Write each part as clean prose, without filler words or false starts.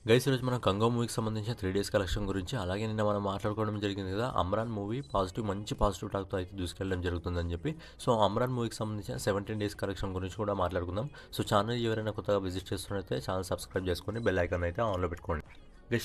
Guys ఈరోజు మనం 'గంగా' మూవీకి సంబంధించిన 3 డేస్ కలెక్షన్ గురించి, అలాగే నిన్న మనం మాట్లాడుకోవడం జరిగింది కదా! 'అమ్రాన్' మూవీ మంచి పాజిటివ్ టాక్‌తో అయితే దూసుకెళ్ళడం జరుగుతుందని చెప్పి. సో, 'అమ్రాన్' మూవీకి సంబంధించిన 17 డేస్ కలెక్షన్ గురించి కూడా మాట్లాడుకుందాం. సో, ఛానల్ ఎవరైనా కొత్తగా విజిట్ చేస్తున్నట్లయితే ఛానల్ సబ్స్క్రైబ్ చేసుకొని బెల్ ఐకాన్ అయితే ఆన్‌లో పెట్టుకోండి.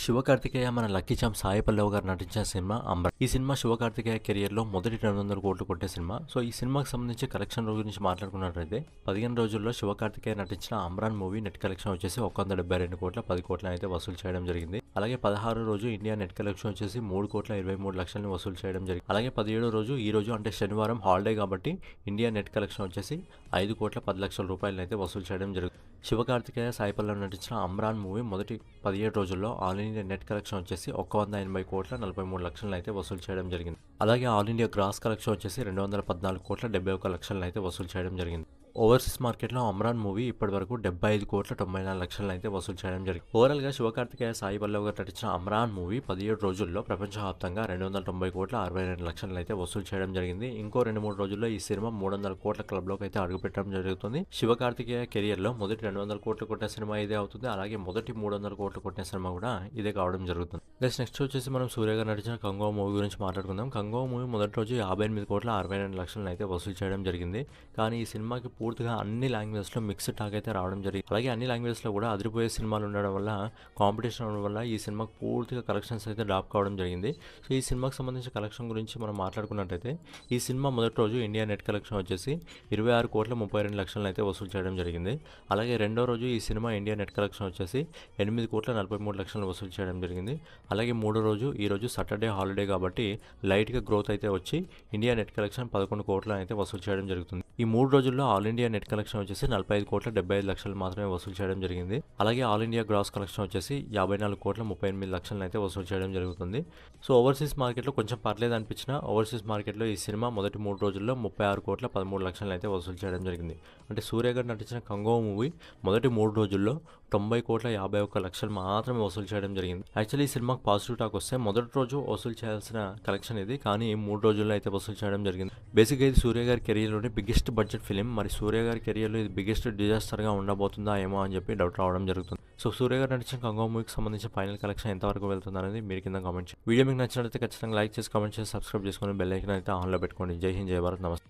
శివకార్తికేయ మన లక్కీ చామ్ సాయి పల్లవి గారు నటించిన సినిమా 'అమ్రాన్'. ఈ సినిమా శివకార్తికేయ కెరియర్లో మొదటి 200 కోట్లు కొట్టే సినిమా. సో ఈ సినిమాకి సంబంధించి కలెక్షన్ గురించి మాట్లాడుకున్నట్లయితే 15 రోజుల్లో శివకార్తికేయ నటించిన 'అమ్రాన్' మూవీ నెట్ కలెక్షన్ వచ్చేసి 172 కోట్ల 10 కోట్ల అయితే వసూలు చేయడం జరిగింది. అలాగే 16 రోజు ఇండియా నెట్ కలెక్షన్ వచ్చేసి 3 కోట్ల 23 లక్షలని వసూలు చేయడం జరిగింది. అలాగే 17 రోజు ఈ రోజు అంటే శనివారం హాలిడే కాబట్టి ఇండియా నెట్ కలెక్షన్ వచ్చేసి 5 కోట్ల 10 లక్షల రూపాయలను అయితే వసూలు చేయడం జరుగుతుంది. శివకార్తికేయ సాయి పల్లవి నటించిన 'అమ్రాన్' మూవీ మొదటి 17 రోజుల్లో ఆల్ ఇండియా నెట్ కలెక్షన్ వచ్చేసి 180 కోట్ల 43 లక్షలను అయితే వసూలు చేయడం జరిగింది. అలాగే ఆల్ ఇండియా గ్రాస్ కలెక్షన్ వచ్చేసి 214 కోట్ల 71 లక్షలను అయితే వసూలు చేయడం జరిగింది. ఓవర్సీస్ మార్కెట్లో 'అమ్రాన్' మూవీ ఇప్పటివరకు 75 కోట్ల 94 లక్షలను అయితే వసూలు చేయడం జరిగింది. ఓవరాల్గా శివకార్తికేయ సాయి పల్లవి గారు నటించిన 'అమ్రాన్' మూవీ 17 రోజుల్లో ప్రపంచవ్యాప్తంగా 290 కోట్ల 62 లక్షలను అయితే వసూలు చేయడం జరిగింది. ఇంకో 2-3 రోజుల్లో ఈ సినిమా 300 కోట్ల క్లబ్లోకి అయితే అడుగుపెట్టడం జరుగుతుంది. శివకార్తికేయ కెరియర్లో మొదటి 200 కోట్లు కొట్టిన సినిమా ఇదే అవుతుంది. అలాగే మొదటి 300 కోట్లు కొట్టిన సినిమా కూడా ఇదే కావడం జరుగుతుంది. నెక్స్ట్ వచ్చేసి మనం సూర్య గారు నటించిన 'కంగో' మూవీ గురించి మాట్లాడుకుందాం. 'కంగో' మూవీ మొదటి రోజు 58 కోట్ల 62 లక్షలను అయితే వసూలు చేయడం జరిగింది. కానీ ఈ సినిమాకి పూర్తిగా అన్ని లాంగ్వేజ్లో మిక్స్డ్ టాక్ అయితే రావడం జరిగింది. అలాగే అన్ని లాంగ్వేజ్లో కూడా అదిరిపోయే సినిమాలు ఉండడం వల్ల, కాంపిటీషన్ ఉండడం వల్ల ఈ సినిమాకి పూర్తిగా కలెక్షన్స్ అయితే డ్రాప్ కావడం జరిగింది. సో ఈ సినిమాకి సంబంధించిన కలెక్షన్ గురించి మనం మాట్లాడుకున్నట్టయితే ఈ సినిమా మొదటి రోజు ఇండియా నెట్ కలెక్షన్ వచ్చేసి 26 కోట్ల 32 లక్షలను అయితే వసూలు చేయడం జరిగింది. అలాగే రెండో రోజు ఈ సినిమా ఇండియా నెట్ కలెక్షన్ వచ్చేసి 8 కోట్ల 43 లక్షలను వసూలు చేయడం జరిగింది. అలాగే మూడో రోజు ఈ రోజు సాటర్డే హాలిడే కాబట్టి లైట్గా గ్రోత్ అయితే వచ్చి ఇండియా నెట్ కలెక్షన్ 11 కోట్లను అయితే వసూలు చేయడం జరుగుతుంది. ఈ 3 రోజుల్లో ఆల్ ఇండియా నెట్ కలెక్షన్ వచ్చేసి 45 కోట్ల 75 లక్షలు మాత్రమే వసూలు చేయడం జరిగింది. అలాగే ఆల్ ఇండియా గ్రాస్ కలెక్షన్ వచ్చేసి 54 కోట్ల 38 లక్షలను అయితే వసూలు చేయడం జరుగుతుంది. సో ఓవర్సీస్ మార్కెట్లో కొంచెం పర్లేదు అనిపించిన ఓవర్సీస్ మార్కెట్లో ఈ సినిమా మొదటి 3 రోజుల్లో 36 కోట్ల 13 లక్షలను అయితే వసూలు చేయడం జరిగింది. అంటే సూర్య గారు నటించిన 'కంగో' మూవీ మొదటి 3 రోజుల్లో 90 కోట్ల 51 లక్షలు మాత్రమే వసూలు చేయడం జరిగింది. యాక్చువల్లీ ఈ సినిమాకి పాజిటివ్ టాక్ వస్తే మొదటి రోజు వసూలు చేయాల్సిన కలెక్షన్ ఇది, కానీ 3 రోజుల్లో అయితే వసూలు చేయడం జరిగింది. బేసిక్గా ఇది సూర్య గారి కెరియర్లోనే బిగ్గెస్ట్ బడ్జెట్ ఫిలిం. మరి సూర్య గారి కెరియర్లో ఇది బిగ్గెస్ట్ డిజాస్టర్గా ఉండబోతుందా ఏమో అని చెప్పి డౌట్ రావడం జరుగుతుంది. సో సూర్య గారు నటించిన 'కంగో' మూవీకి సంబంధించిన ఫైనల్ కలెక్షన్ ఎంతవరకు వెళ్తుంది అనేది మీరు కింద కామెంట్ చేయండి. వీడియో మీకు నచ్చినట్లయితే ఖచ్చితంగా లైక్ చేసి కామెంట్ చేసి సబ్స్క్రైబ్ చేసుకొని బెల్ ఐకాన్ అయితే ఆన్లో పెట్టుకోండి. జై హింద్, జై భారత్, నమస్తే.